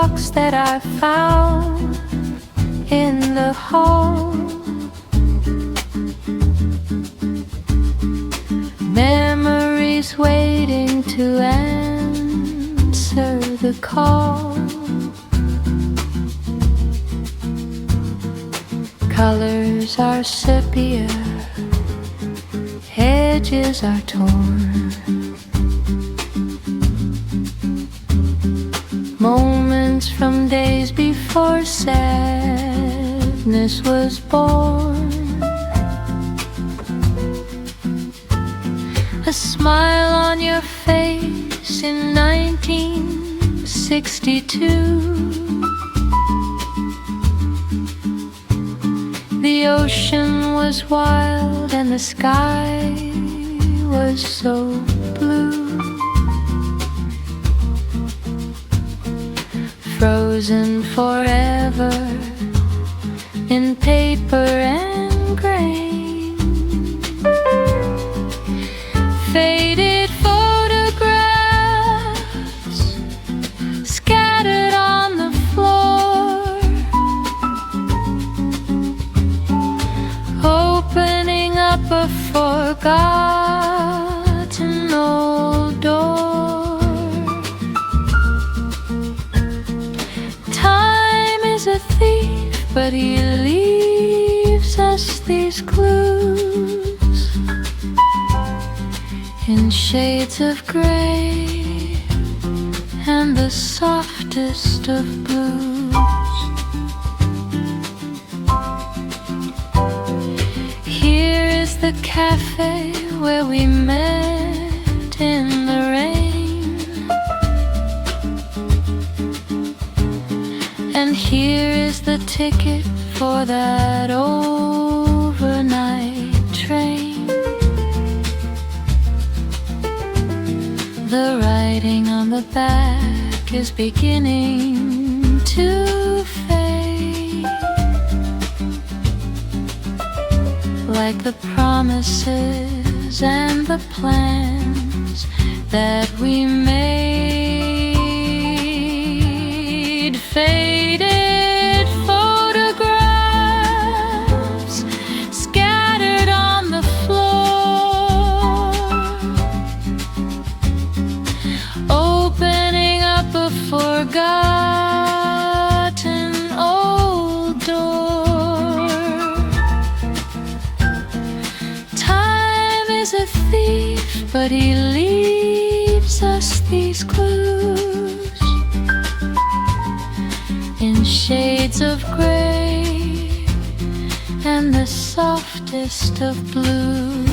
box that I found in the hall. Memories waiting to answer the call. Colors are sepia, edges are torn. Moments from days before sadness was born. A smile on your face in 1962. The ocean was wild and the sky was so blue. Frozen forever in paper and grain. Faded photographs scattered on the floor. Opening up a forgotten old door. Time is a thief, but he leaves us these clues in shades of gray and the softest of blues. Here is the café where we met in the rain, and here is the ticket for that overnight train. The writing on the back is beginning to fade, like the promises and the plans that we made. Faded photographs scattered on the floor. Opening up a forgotten old door. Time is a thief, but he leaves us these clues in shades of gray and the softest of blues.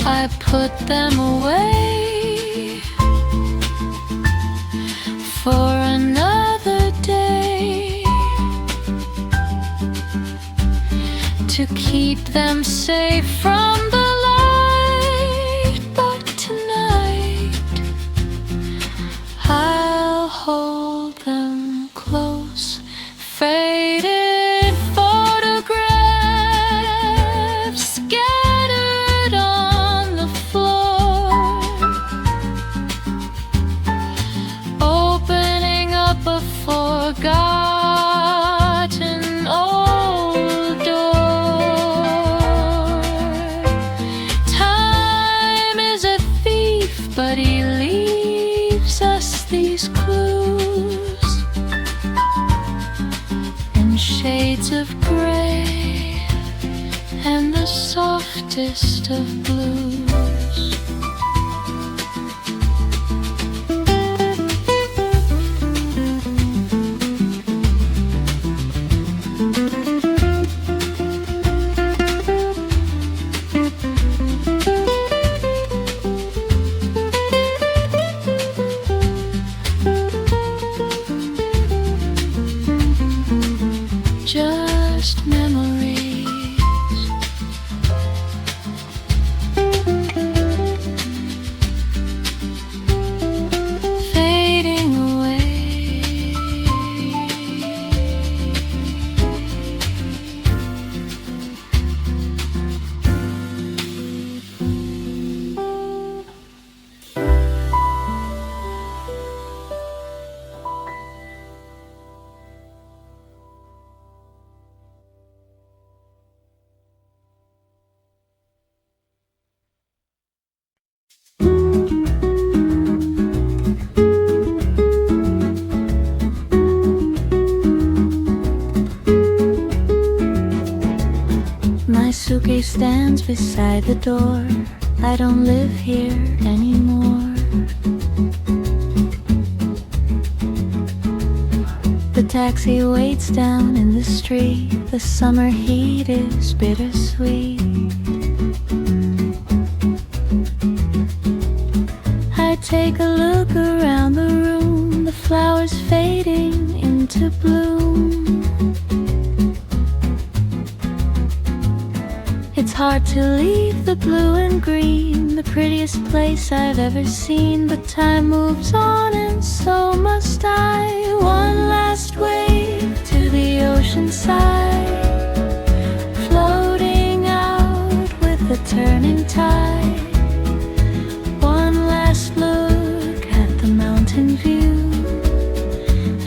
I put them away for another day, to keep them safe from the light. But tonight I'll hold them close. Faded photographs scattered on the floor. Opening up a forgotten old door. Time is a thief, but he leaves us these clues in shades of gray and the softest of blues. Just memories My suitcase stands beside the door. I don't live here anymore. The taxi waits down in the street. The summer heat is bittersweet. I take a look around the room, the flowers fading into bloom. It's hard to leave the blue and green, the prettiest place I've ever seen. But time moves on and so must I. One last wave to the ocean side, floating out with the turning tide. One last look at the mountain view,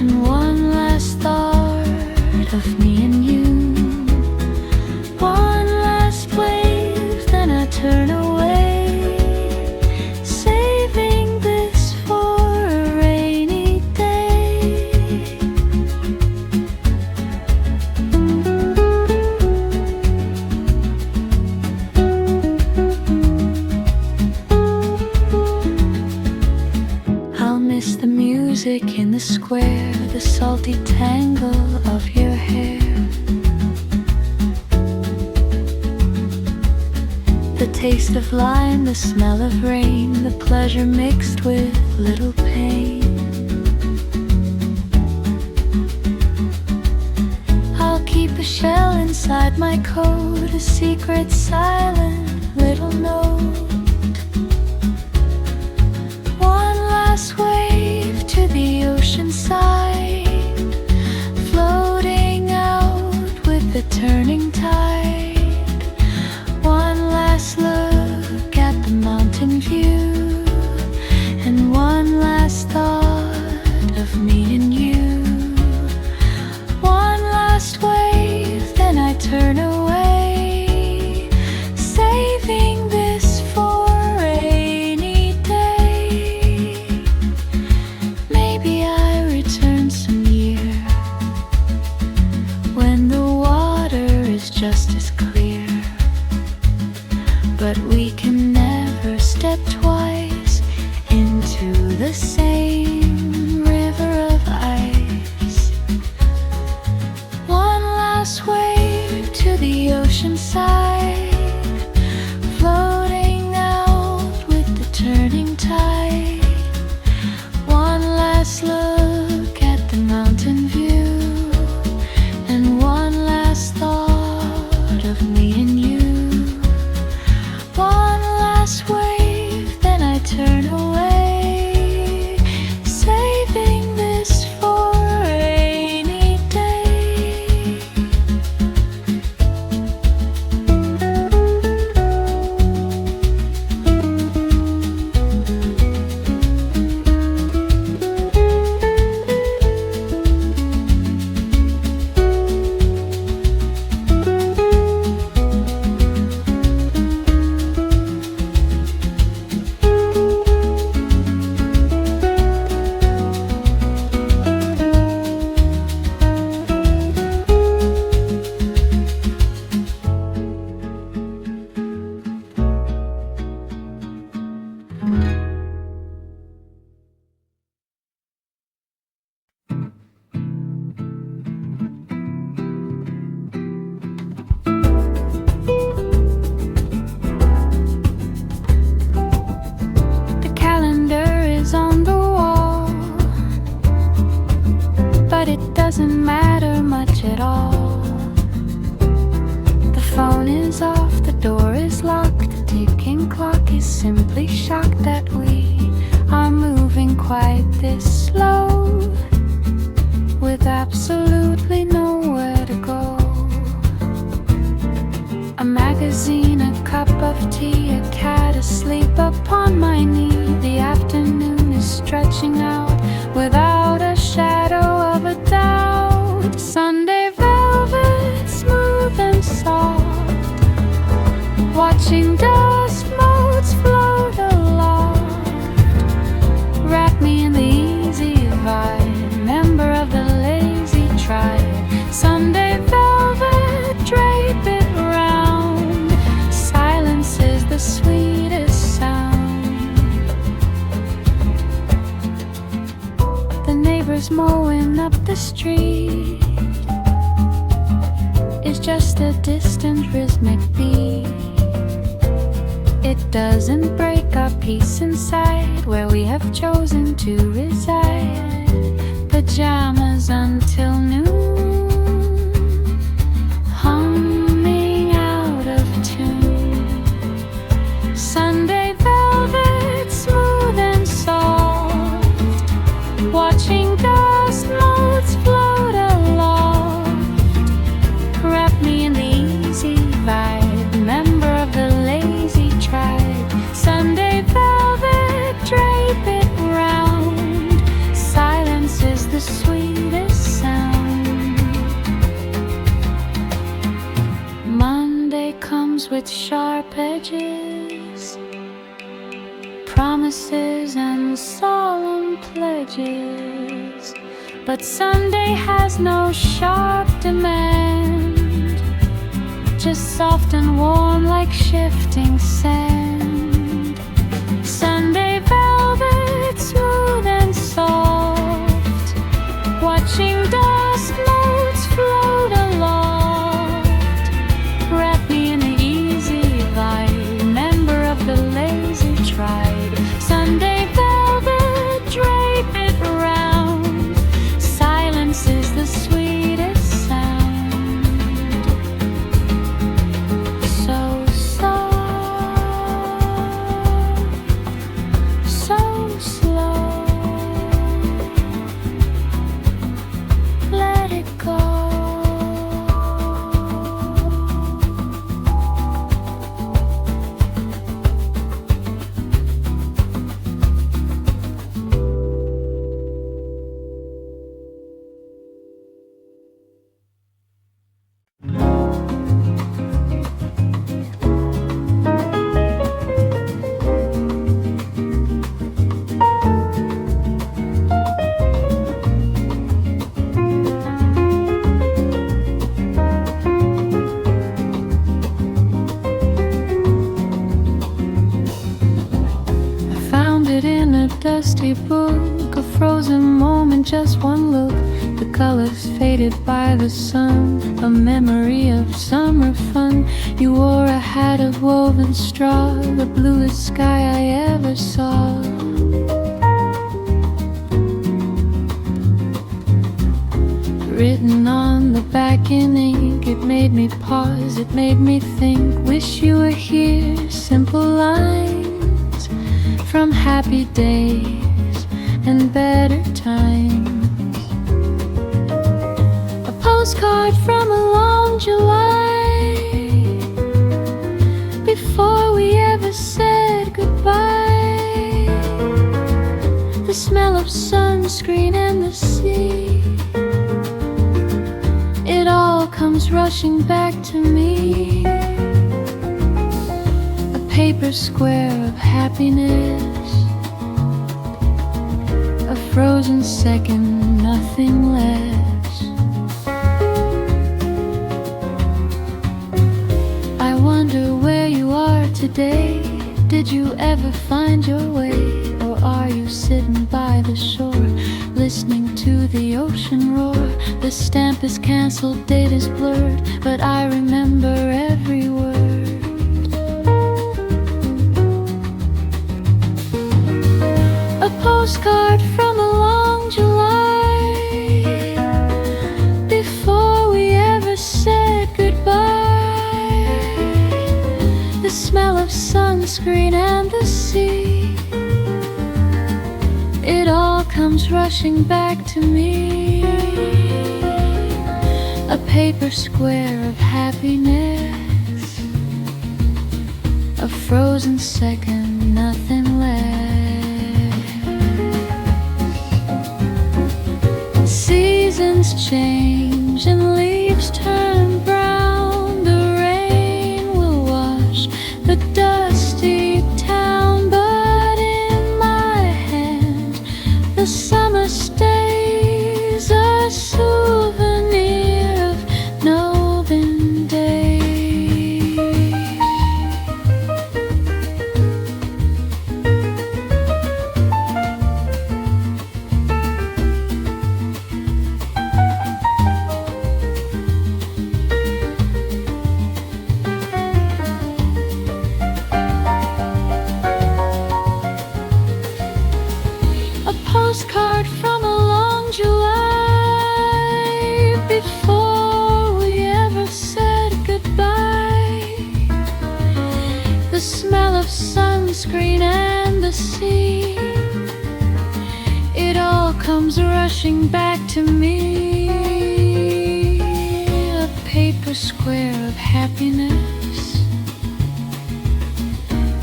and one last thought of me and you. One last wave, then I turn away, saving this for a rainy day. I'll miss the music in the square, the salty tangle of your hair, the taste of lime, the smell of rain, the pleasure mixed with little pain. I'll keep a shell inside my coat, a secret silent little note. One last wave to the ocean side, floating out with the turning tide. One last look at the mountain view, and one last thought of me and you. One last wave, then I turn away, saving this for a rainy day. Maybe I return some year, when the water is just as clear. But we can never step twice into the same river of ice. One last wave to the ocean side, floating out with the turning tide. One last look at the mountain view, and one last thought of me and you. One last wave, then I turn away, saving this for a rainy day. The calendar is on the wall, but it doesn't matter much at all. The phone is off, the door is locked, the ticking clock is simply shocked that we are moving quite this slow, with absolutely nowhere to go. A magazine, a cup of tea, a cat asleep upon my knee. The afternoon is stretching out without a shadow of a doubt. Sunday velvet, smooth and soft, watching dust motes float aloft. Wrap me in the easy vibe, member of the lazy tribe. Sunday velvet, drape it round. the street is just a distant rhythmic beat. It doesn't break our peace inside where we have chosen to reside. Pajamas until noon, humming out of tune. Sunday velvet, smooth and soft, watching dust motes float aloft. Wrap me in the easy vibe, member of the lazy tribe. Sunday velvet, drape it round. Silence is the sweetest sound. Monday comes with sharp edges, promises and solemn pledges. But Sunday has no sharp demand, just soft and warm like shifting sand. Sunday velvet, smooth and soft, watching dust motes float aloft. Wrap me in the easy vibe, member of the lazy tribe. Sunday velvet, drape it round. Silence is the sweetest sound. So soft, so slow. Let it go. Dusty book, a frozen moment, just one look. The colors faded by the sun, a memory of summer fun. You wore a hat of woven straw, the bluest sky I ever saw. Written on the back in ink, it made me pause, it made me think. Wish you were here, simple lines from happy days and better times. A postcard from a long July, before we ever said goodbye. The smell of sunscreen and the sea, it all comes rushing back to me. A paper square of happiness, a frozen second, nothing less. I wonder where you are today. Did you ever find your way? Or are you sitting by the shore, listening to the ocean roar? The stamp is cancelled, date is blurred, but I remember every word. A postcard from a long July, before we ever said goodbye. The smell of sunscreen and the sea, it all comes rushing back to me. A paper square of happiness, a frozen second, nothing less. Seasons change and leaves turn brown. The rain will wash the dusty town, but in my hand the summer stays a souvenir of November days. the smell of sunscreen and the sea. It all comes rushing back to me. A paper square of happiness,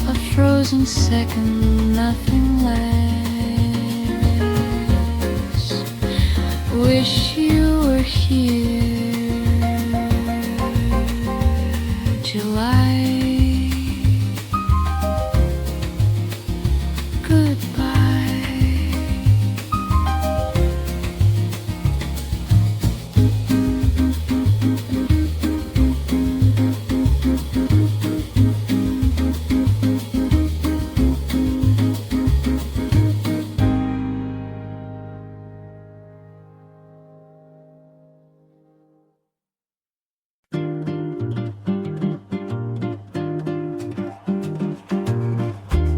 a frozen second, nothing less. Wish you were here, July.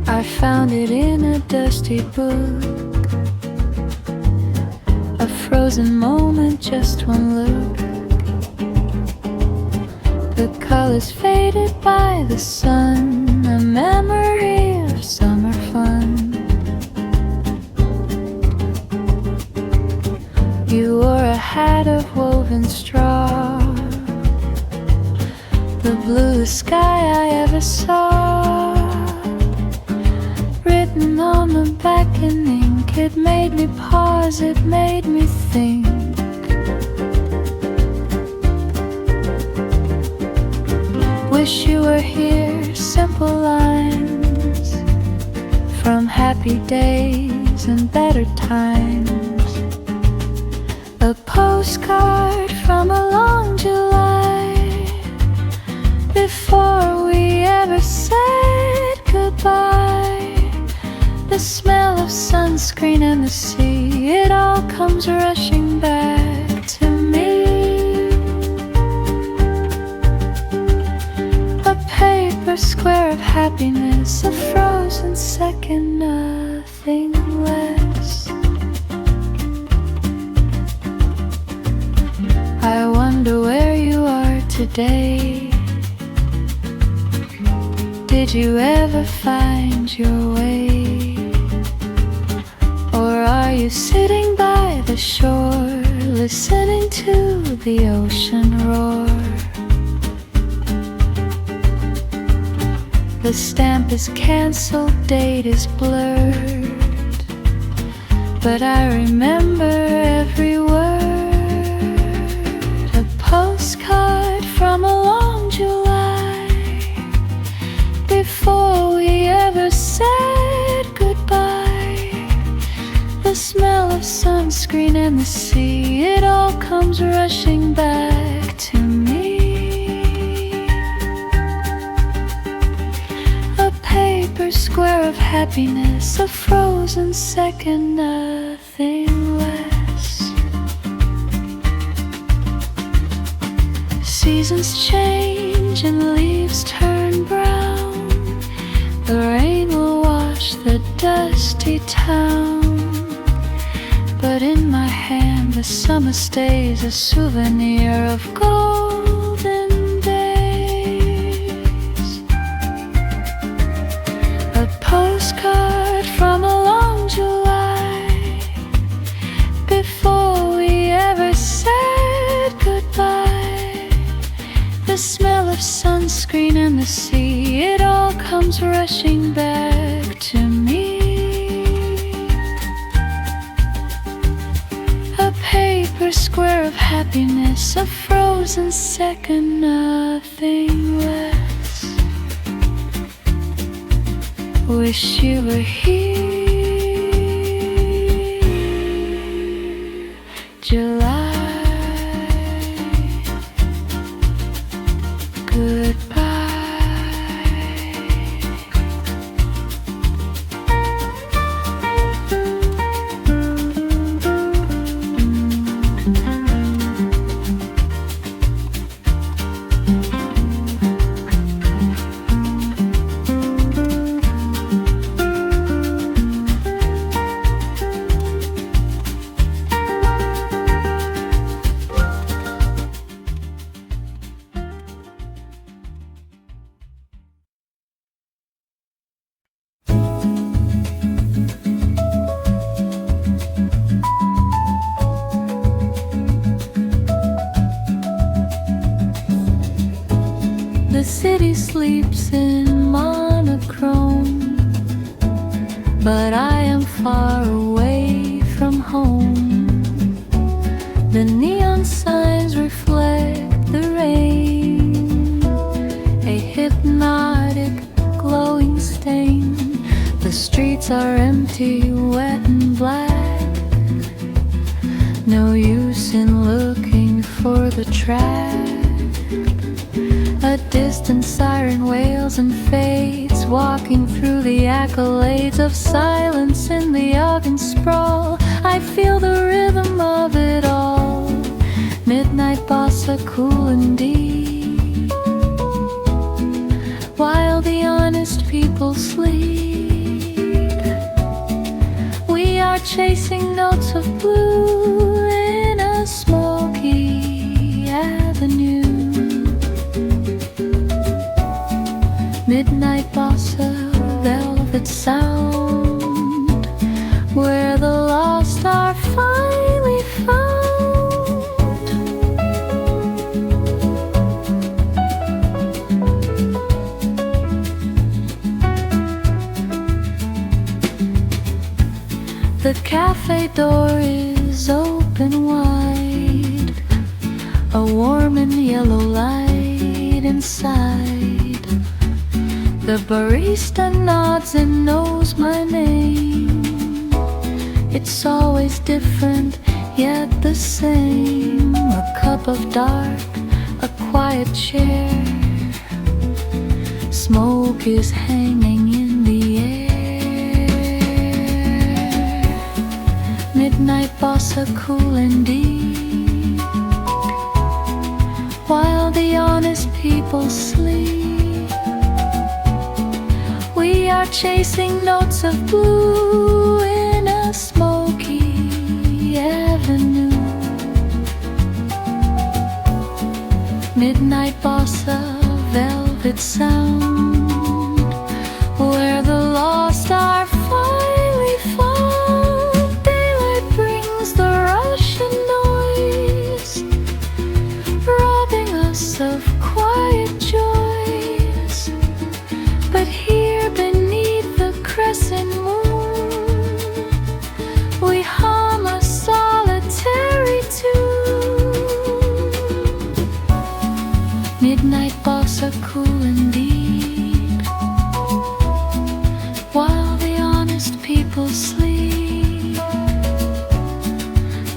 I found it in a dusty book, a frozen moment, just one look. The colors faded by the sun, a memory of summer fun. You wore a hat of woven straw, the bluest sky I ever saw. Written on the back in ink, it made me pause, it made me think. Wish you were here, simple lines from happy days and better times. A postcard from a long July, before we ever said goodbye. The smell of sunscreen and the sea, it all comes rushing back to me. A paper square of happiness, a frozen second, nothing less. I wonder where you are today. Did you ever find your way? Or are you sitting by the shore, listening to the ocean roar? The stamp is cancelled, date is blurred, but I remember every word. A postcard from a long July, before we ever said goodbye. The smell of sunscreen and the sea, it all comes rushing back to me. A paper square of happiness, a frozen second, nothing less. Seasons change and the leaves turn brown. The rain will wash the dusty town, but in my hand the summer stays, a souvenir of golden days. A postcard from a long July, before we ever said goodbye. The smell of sunscreen and the sea, it all comes rushing back to me. A paper square of happiness, a frozen second, nothing less. Wish you were here, July. Goodbye. city sleeps in monochrome, but I am far away from home. The neon signs reflect the rain, a hypnotic glowing stain. The streets are empty, wet and black. No use in looking for the track. A distant siren wails and fades, walking through the accolades of silence in the organ sprawl. I feel the rhythm of it all. Midnight bossa, cool and deep, while the honest people sleep. We are chasing notes of blue in a smoky avenue. Midnight bossa, velvet sound, where the lost are finally found. The cafe door is open wide, a warm and yellow light inside. The barista nods and knows my name. It's always different, yet the same. A cup of dark, a quiet chair. Smoke is hanging in the air. Midnight bossa, cool and deep, while the honest people sleep. We are chasing notes of blue in a smoky avenue. Midnight bossa, velvet sound, where the lost are finally found. Daylight brings the Russian noise, robbing us of quiet joys. But here beneath the crescent moon, we hum a solitary tune. Midnight bossa, cool and deep, while the honest people sleep.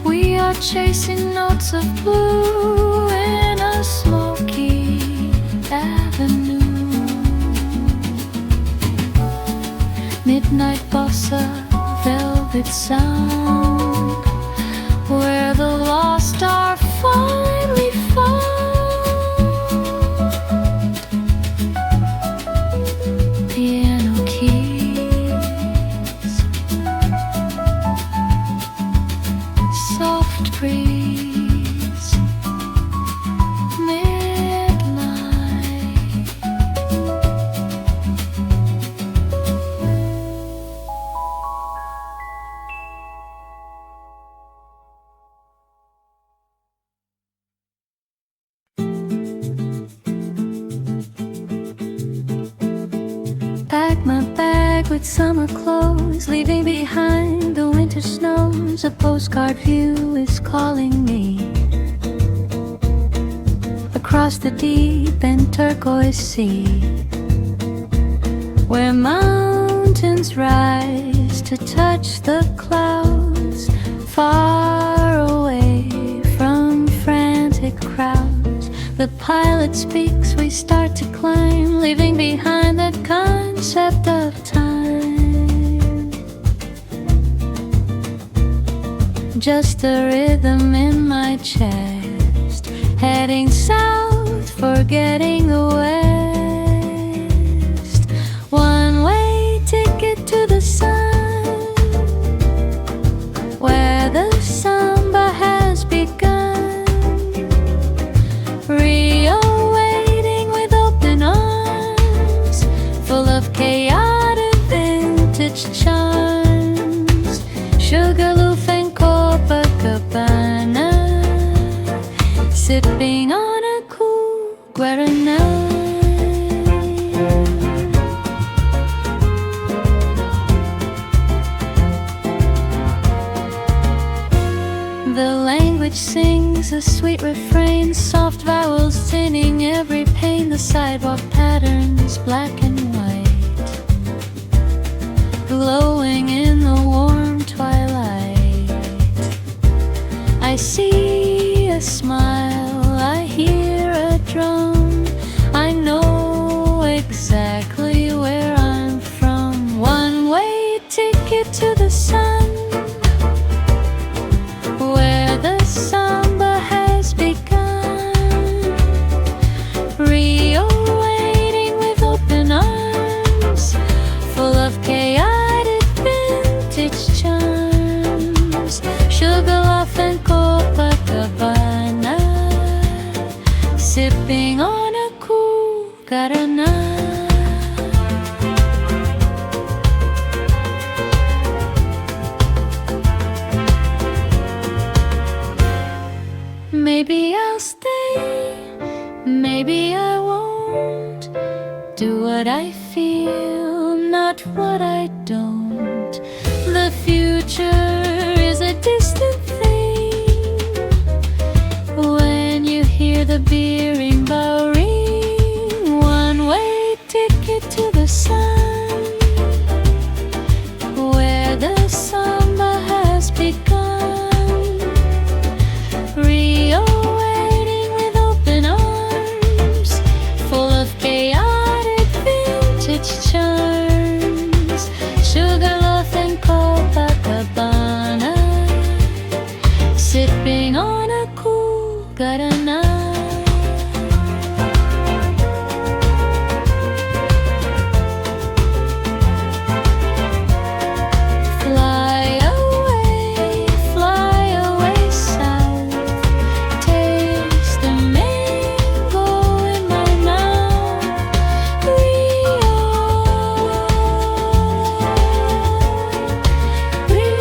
We are chasing notes of blue in a smoky avenue. Midnight bossa, velvet sound, where the lost are finally found. Piano keys, soft breeze, midnight. Pack my bag with summer clothes, leaving behind the winter snows. A postcard view is calling me across the deep and turquoise sea, where mountains rise to touch the clouds, far away from frantic crowds. The pilot speaks, we start to climb, leaving behind the concept of time. Just a rhythm in my chest, heading south, forgetting the west. One-way ticket to the sun, where the samba has begun. Rio waiting with open arms, full of chaotic vintage charms. Sugarloaf and Copacabana, sipping on a cool Guaraná. sweet refrains, soft vowels tinning every pane. The sidewalk patterns, black and white, glowing in the warm twilight. I see a smile, I hear a drum, I know exactly where I'm from. One-way ticket to the sun, where the samba has begun. Rio waiting with open arms, full of chaotic vintage charms. Sugarloaf and Copacabana, sipping on a cool Guaraná. Maybe I'll stay, maybe I won't. Do what I feel, not what I don't. The future is a distant thing. When you hear the berimbau ring, one-way ticket to the sun, where the samba has begun. Rio waiting with open arms, full of chaotic vintage charms. Sugarloaf and Copacabana, sipping on a cool Guaraná. Fly away south, taste the mango in my mouth. Rio, Rio.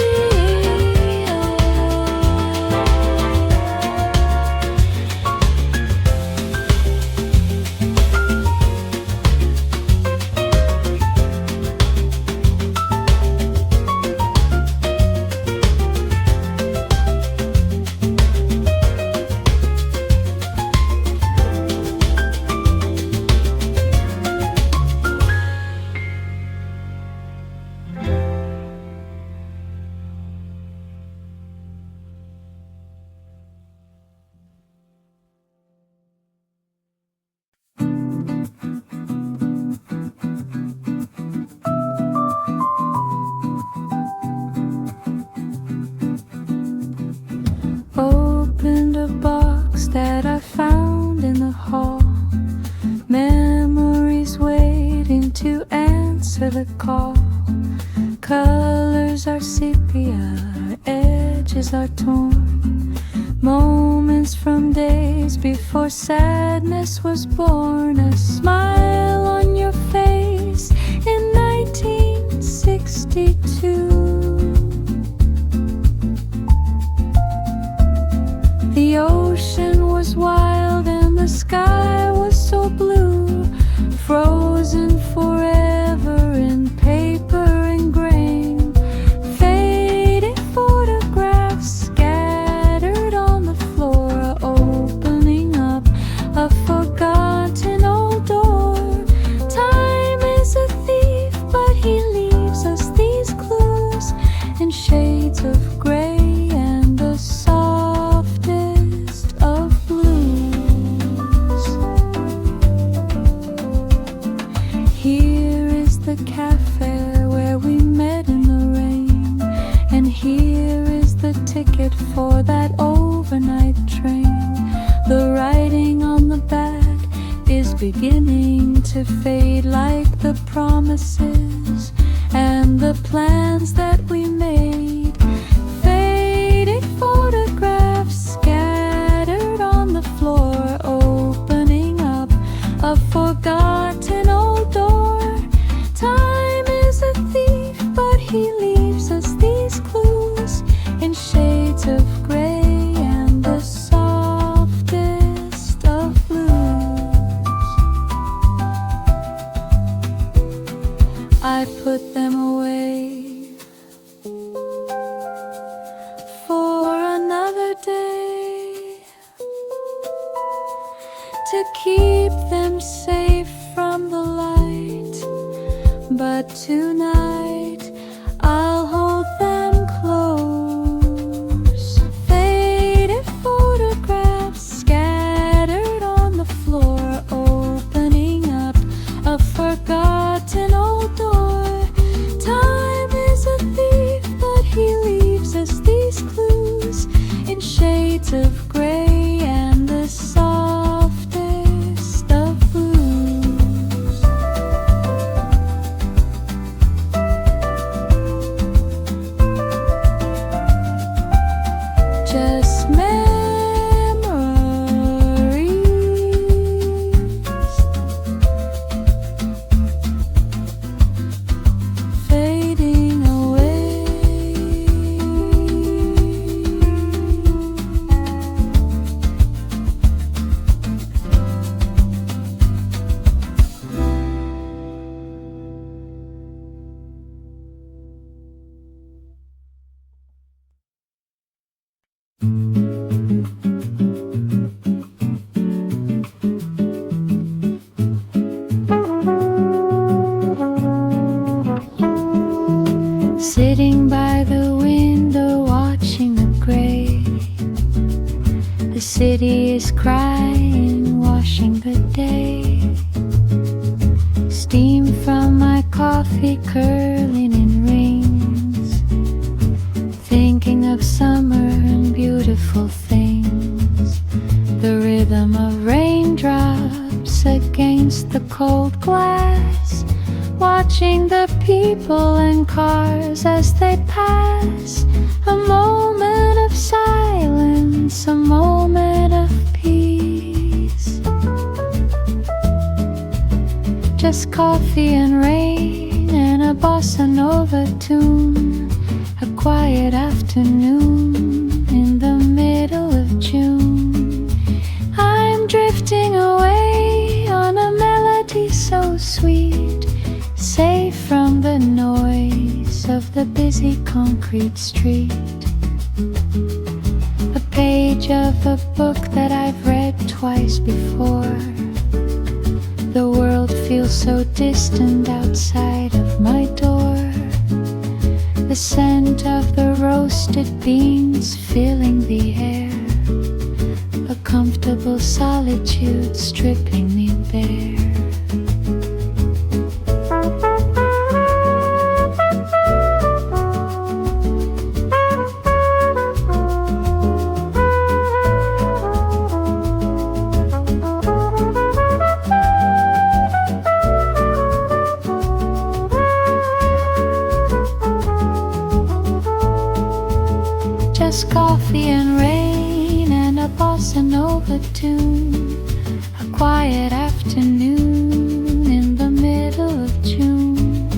Opened a box that I found in the hall. Memories waiting to answer the call. Colors are sepia, edges are torn. Moments from days before sadness was born. A smile on your face in 1962. The ocean was wild and the sky was so blue, frozen forever in paper and grain. Faded photographs scattered on the floor, opening up a forgotten old door. Time is a thief, but he leaves us these clues in shades of gray and the softest of blues. Here is the café where we met in the rain, and here is the ticket for that overnight train. The writing on the back is beginning to fade, like the promises and the plans that we made. Faded photographs scattered on the floor, opening up a forgotten old door. Time is a thief, but he leaves us these clues in shades of gray and the softest of blues. I put them away for another day. keep them safe from the light. But tonight I'll hold them close. Faded photographs scattered on the floor, opening up a forgotten old door. Time is a thief, but he leaves us these clues in shades of gray and the softest of blues. Just memories fading away. Sitting by the window watching the gray. The city is crying, washing the day. Steam from my coffee curling in rings. Thinking of summer and beautiful things. The rhythm of raindrops against the cold glass. Watching the people and cars as they pass. A moment of silence, a moment of peace. Just coffee and rain and a bossa nova tune. A quiet afternoon in the middle of June. I'm drifting away on a melody so sweet, safe from the noise of the busy concrete street. A page of a book that I've read twice before. The world feels so distant outside of my door. The scent of the roasted beans filling the air. A comfortable solitude stripping me bare. Just coffee and rain and a bossa nova tune. A quiet afternoon in the middle of June.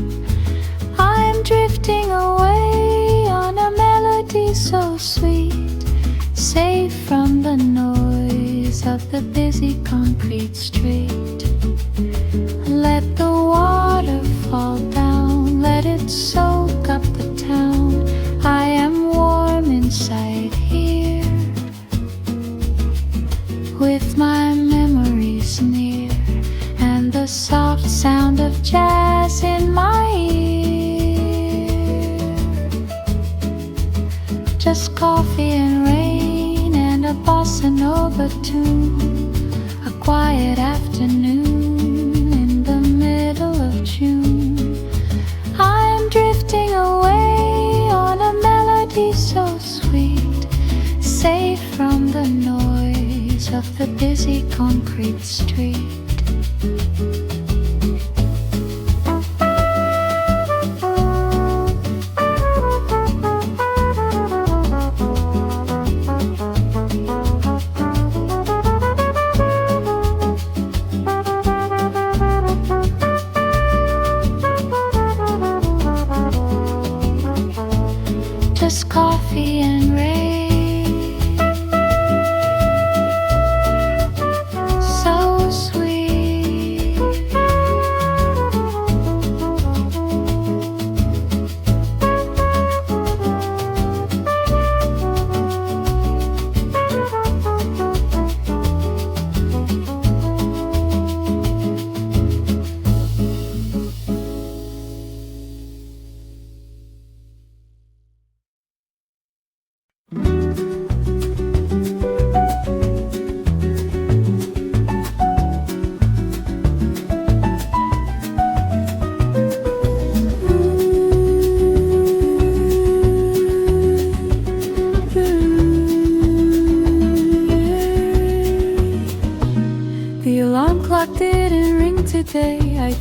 I'm drifting away on a melody so sweet, safe from the noise of the busy concrete street. Let the water fall down, let it soak up the town. I am warm inside here, with my memories near, and the soft sound of jazz in my ear. Just coffee and rain and a bossa nova tune. A quiet afternoon in the middle of June. I'm drifting away on a melody so sweet, safe from the noise of the busy concrete street. Just coffee and rain, so sweet.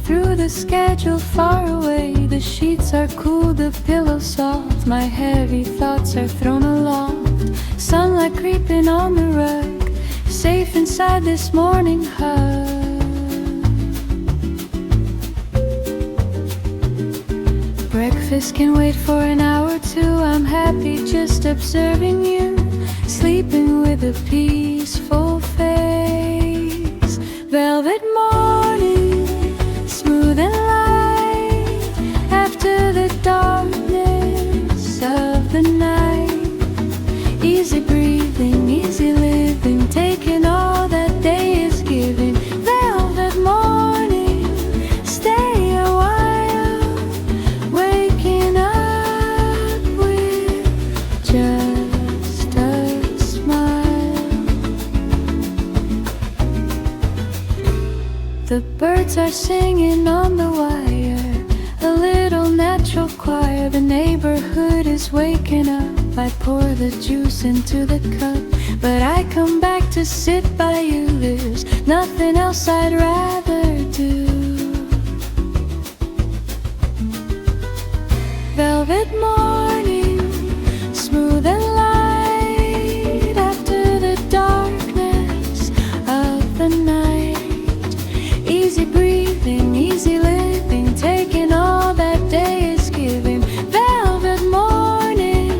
through the schedule far away. The sheets are cool, the pillow soft. My heavy thoughts are thrown aloft. Sunlight creeping on the rug, safe inside this morning hug. Breakfast can wait for an hour or two. I'm happy just observing you, sleeping with a peaceful face. Velvet morning, smooth and light, after the darkness of the night. Easy breathing, easy living, taking all that day is giving. Velvet morning, stay a while, waking up with just a smile. The birds are singing on the wire, a little natural choir. The neighborhood is waking up. I pour the juice into the cup, but I come back to sit by you. There's nothing else I'd rather do. Velvet morning, smooth and light, after the darkness of the night. Easy breathing, easy living, taking all that day is giving. Velvet morning,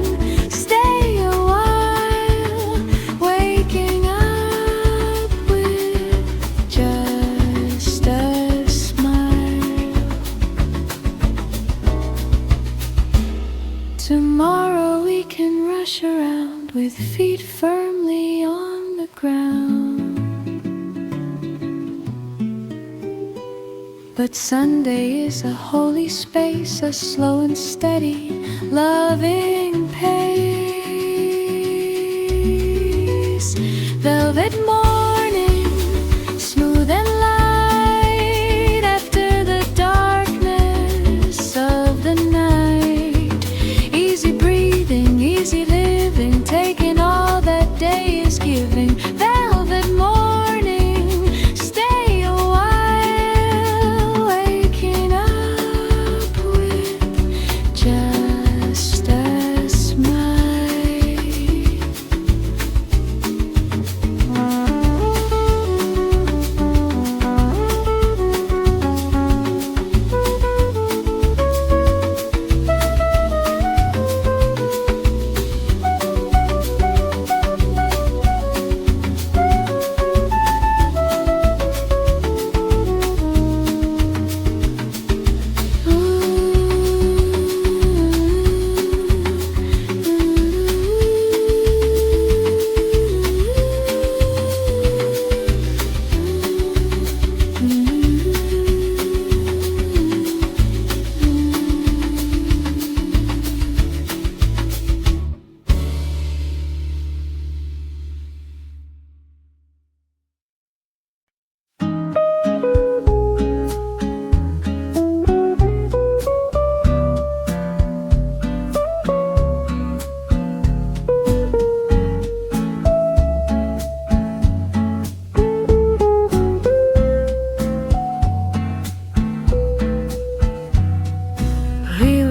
stay a while, waking up with just a smile. Tomorrow we can rush around with feet firmly on the ground. But Sunday is a holy space, a slow and steady, loving pace. Velvet morning, smooth and light, after the darkness of the night. Easy breathing, easy living, taking all that day is giving. Velvet morning, stay a while, waking up with just a smile.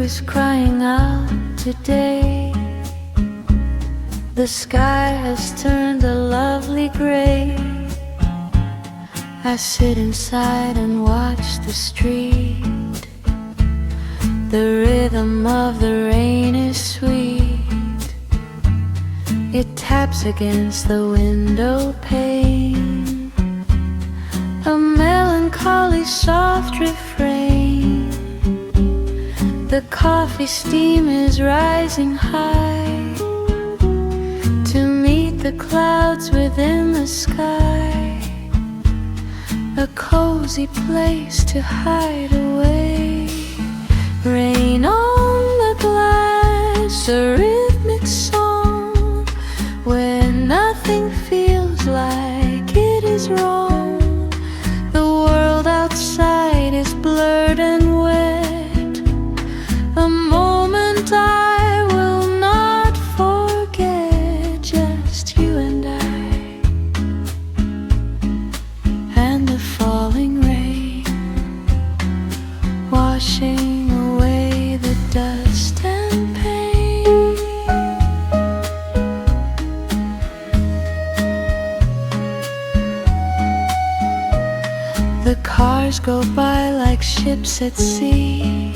Is crying out today. The sky has turned a lovely gray. I sit inside and watch the street. The rhythm of the rain is sweet. It taps against the window pane, a melancholy soft refrain. The coffee steam is rising high to meet the clouds within the sky. A cozy place to hide away. Rain on the glass, a rhythmic song where nothing feels like it is wrong. The world outside is blurred and wet. A moment I will not forget, just you and I, and the falling rain. washing away the dust and pain. The cars go by like ships at sea,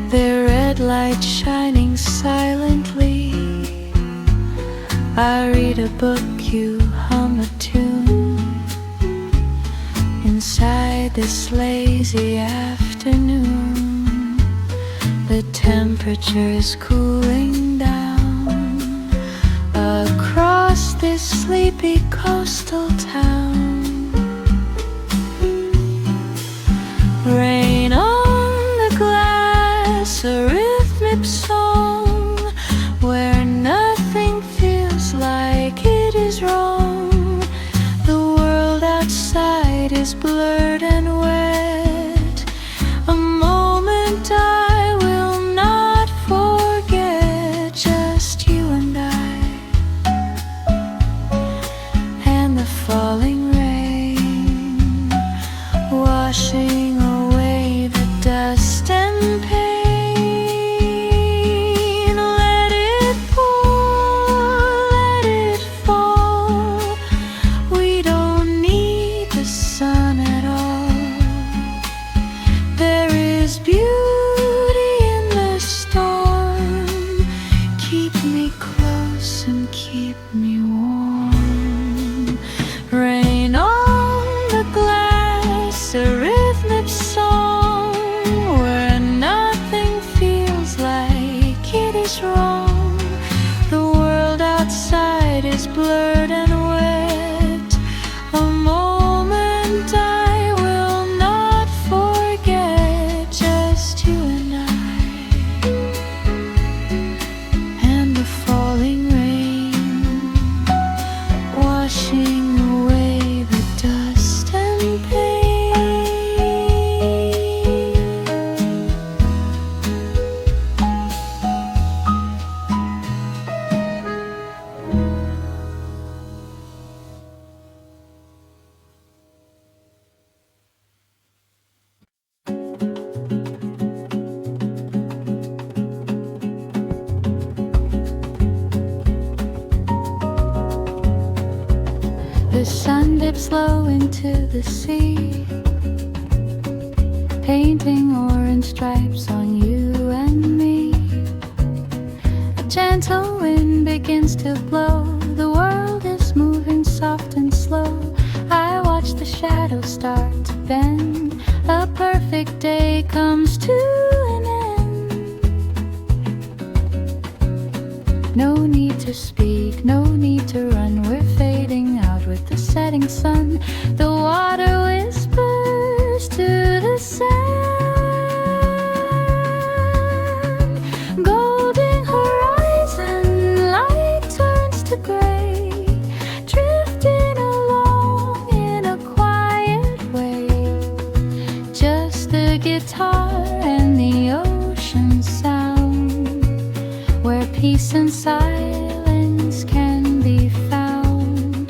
their red lights shining silently. I read a book, you hum a tune. Inside this lazy afternoon, the temperature is cooling down across this sleepy coastal town. Rain on the glass, a rhythmic song where nothing feels like it is wrong. The world outside is blurred and wet, a moment I will not forget. Just you and I, and the falling rain washing away the dust and pain. Let it pour, let it fall. We don't need the sun at all. There is beauty in the storm. Keep me close and keep me warm. Rain on the glass, a rhythmic song where nothing feels like it is wrong. The world outside is blurred and wet, a moment I will not forget. Just you and I, and the falling rain washing away the dust and pain. The sun dips low into the sea, painting orange stripes on you and me. A gentle wind begins to blow. The world is moving soft and slow. I watch the shadows start to bend. A perfect day comes to an end. No need to speak, no need to run. We're fading out with the setting sun. The water whispers to the sand. Golden horizon, light turns to gray, drifting along in a quiet way. Just the guitar and the ocean sound, where peace and silence can be found.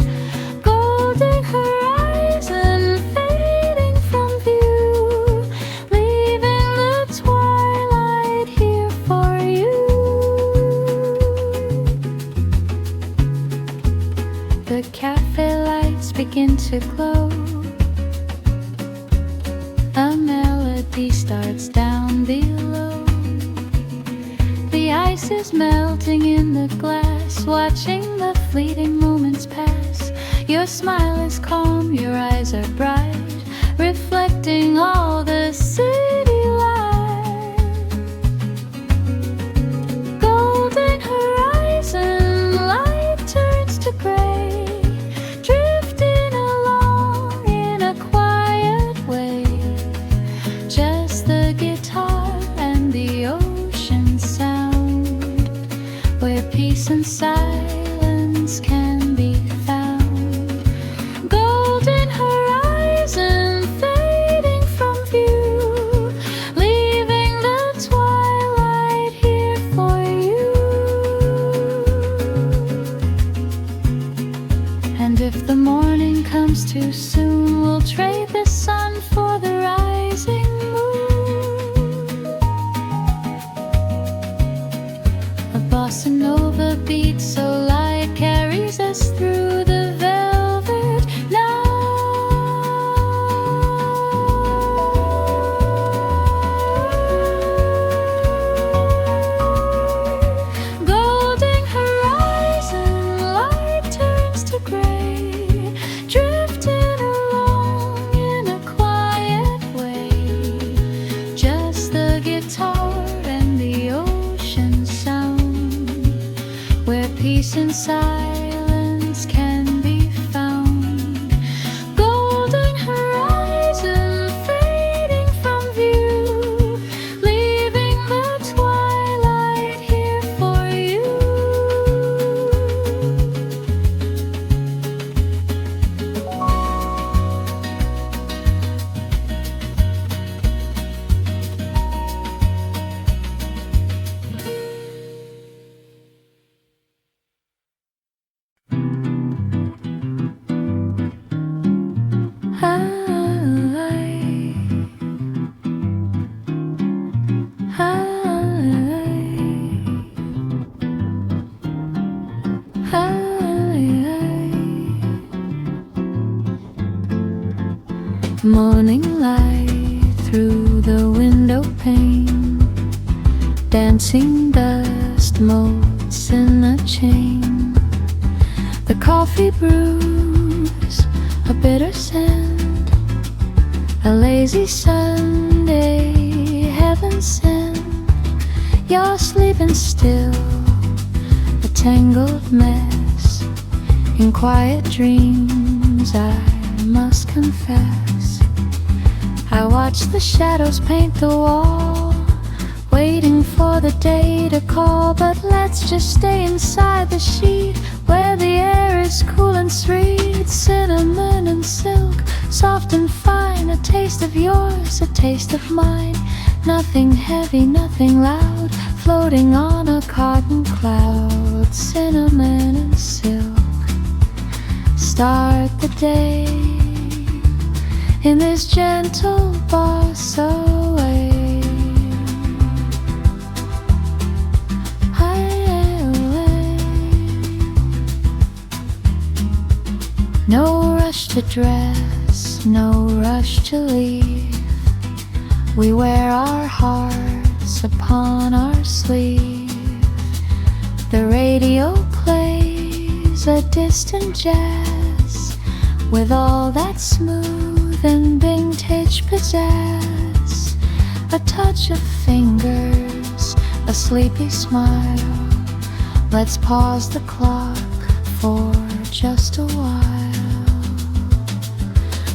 Golden horizon fading from view, leaving the twilight here for you. The cafe lights begin to glow. A melody starts down below. The ice is melting in the glass, watching the fleeting moments pass. Your smile is calm, your eyes are bright, reflecting all the city light. Golden horizon, light turns to gray, drifting along in a quiet way. Just the guitar and the ocean sound, where peace and silence can be found. Golden horizon fading from view, leaving the twilight here for you. And if the morning comes too soon, we'll trade the sun for the rising moon. in silence can be found. Golden horizon fading from view, leaving the twilight here for you. Morning light through the window pane, dancing dust motes in a chain. The coffee brews a bitter scent, a lazy Sunday heaven sent. You're sleeping still, a tangled mess. In quiet dreams I must confess, I watch the shadows paint the wall, waiting for the day to call. But let's just stay inside the sheet, where the air is cool and sweet. Cinnamon and silk, soft and fine, a taste of yours, a taste of mine. Nothing heavy, nothing loud, floating on a cotton cloud. Cinnamon and silk, start the day in this gentle bossa way. No rush to dress, no rush to leave. We wear our hearts upon our sleeve. The radio plays a distant jazz, with all that smooth and vintage pizzazz. A touch of fingers, a sleepy smile. Let's pause the clock for just a while.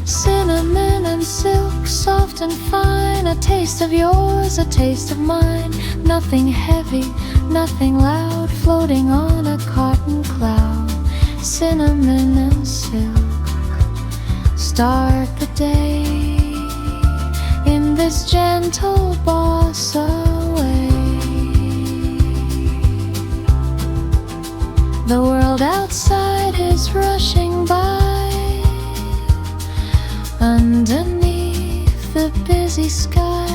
Cinnamon and silk, soft and fine, a taste of yours, a taste of mine. Nothing heavy, nothing loud, floating on a cotton cloud. Cinnamon and silk, start the day in this gentle bossa way. The world outside is rushing by, underneath the busy sky.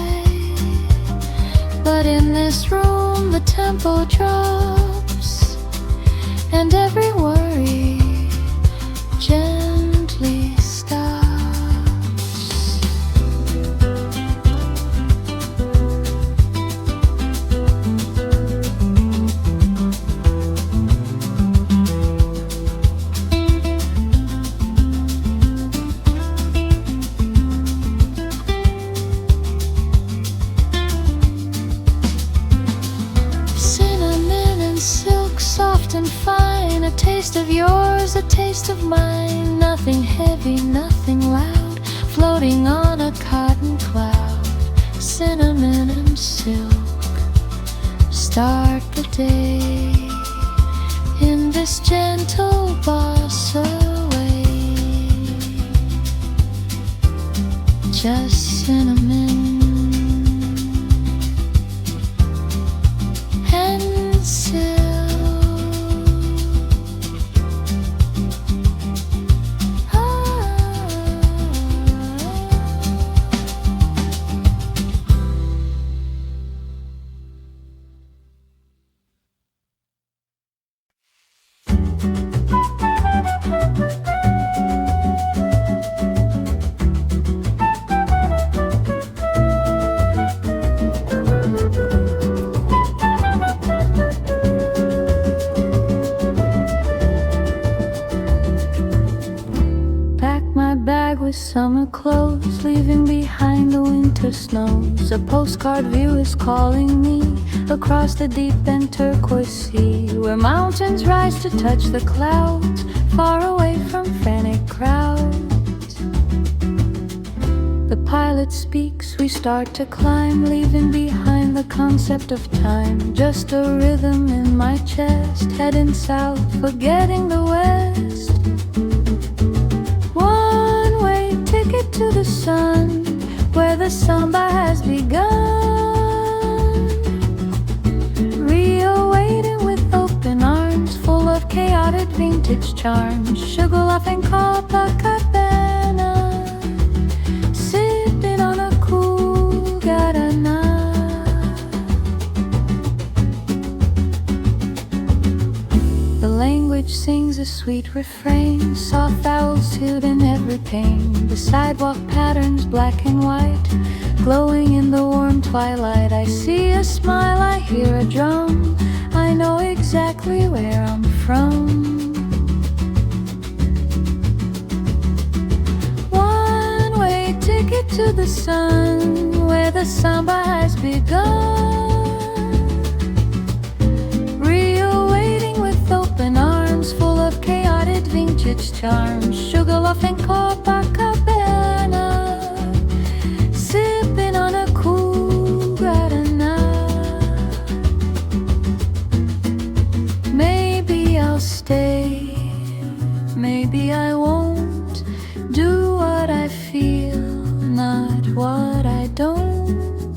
But in this room the tempo drops, and every worry gently stops. And fine, a taste of yours, a taste of mine. Nothing heavy, nothing loud, floating on a cotton cloud. Cinnamon and silk, start the day in this gentle bossa way. Just cinnamon and silk. winter snows. A postcard view is calling me across the deep and turquoise sea, where mountains rise to touch the clouds, far away from frantic crowds. The pilot speaks, we start to climb, leaving behind the concept of time. Just a rhythm in my chest, heading south, forgetting the west. One-way ticket to the sun, where the samba has begun. Rio waiting with open arms, full of chaotic vintage charms. Sugarloaf and Copacabana, sipping on a cool guarana. The language sings a sweet refrain, soft vowels tuned in every pane. The sidewalk patterns black and white, glowing in the warm twilight. I see a smile, I hear a drum, I know exactly where I'm from. One-way ticket to the sun, where the samba has begun. Rio waiting with open arms, full of chaotic vintage charms. Sugarloaf and Copacabana, sipping on a cool guarana. Maybe I'll stay, maybe I won't. Do what I feel, not what I don't.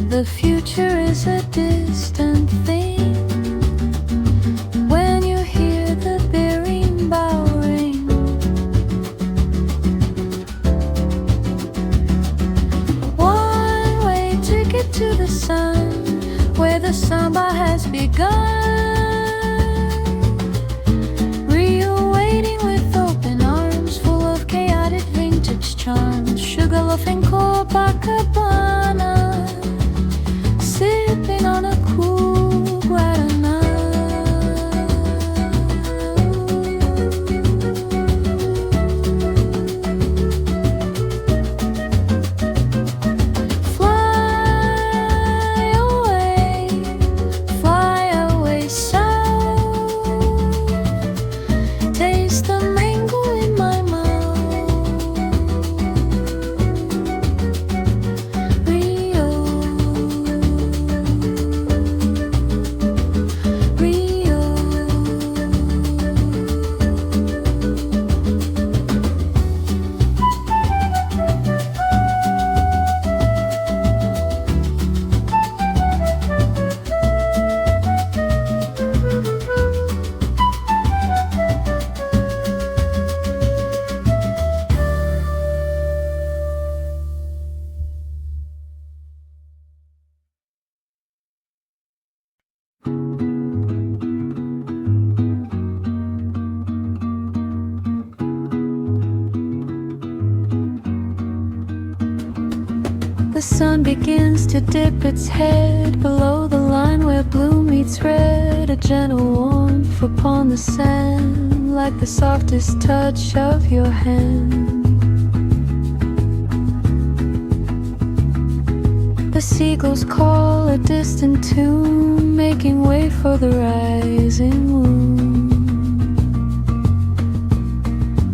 The future is a distant thing. When you hear the berimbau ring, one-way ticket to the sun, where the samba has begun. Rio waiting with open arms, full of chaotic vintage charms. Sugarloaf and Copacabana, sipping on a cool guarana. Fly away south. Taste the mango in my mouth. Rio, Rio. The sun begins to dip its head below the line where blue meets red. A gentle warmth upon the sand, like the softest touch of your hand. The seagulls call a distant tune, making way for the rising moon.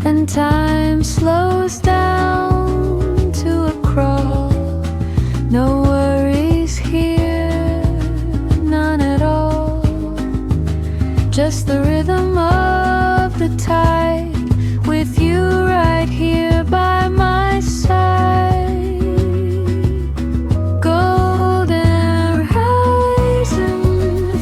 And time slows down to a crawl. No worries here, none at all. Just the rhythm of the tide, with you right here by my side. Golden horizon,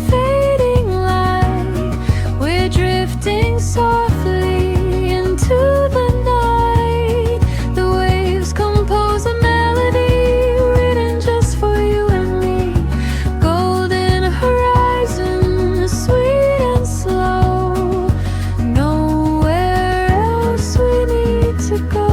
fading light. We're drifting softly into the night. The waves compose a melody written just for you and me. Golden horizon, sweet and slow. Nowhere else we need to go.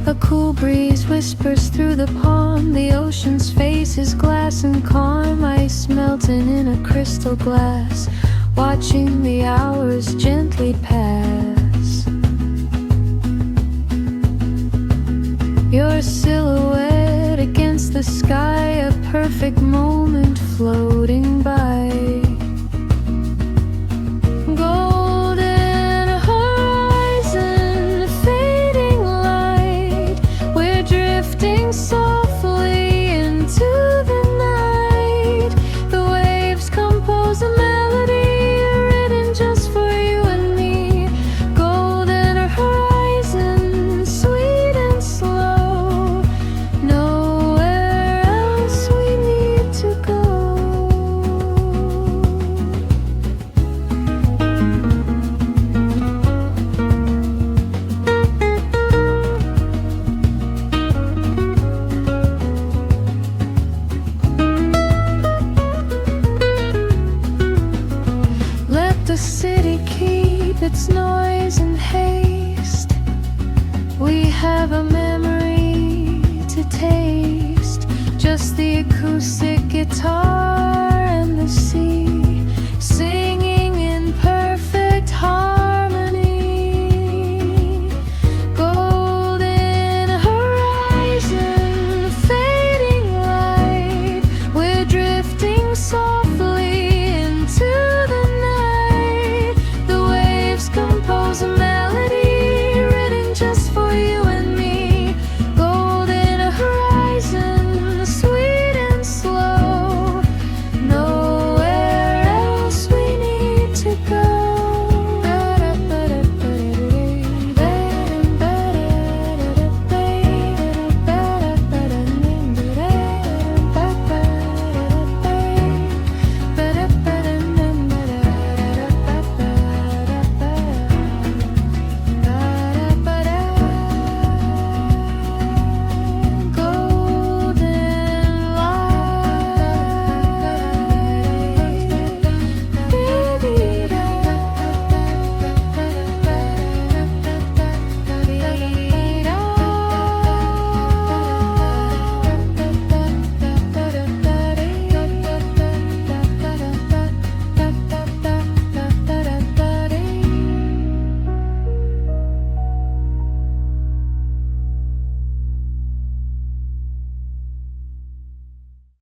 A cool breeze whispers through the pond, warm. The ocean's face is glass and calm, ice melting in a crystal glass, watching the hours gently pass. Your silhouette against the sky, a perfect moment floating by. Golden horizon, fading light, we're drifting softly into the night. The waves compose a melody written just for you and me. Golden horizon, sweet and slow, nowhere else we need to go. Let the city keep its noise and haste. We have a memory to taste, just the acoustic guitar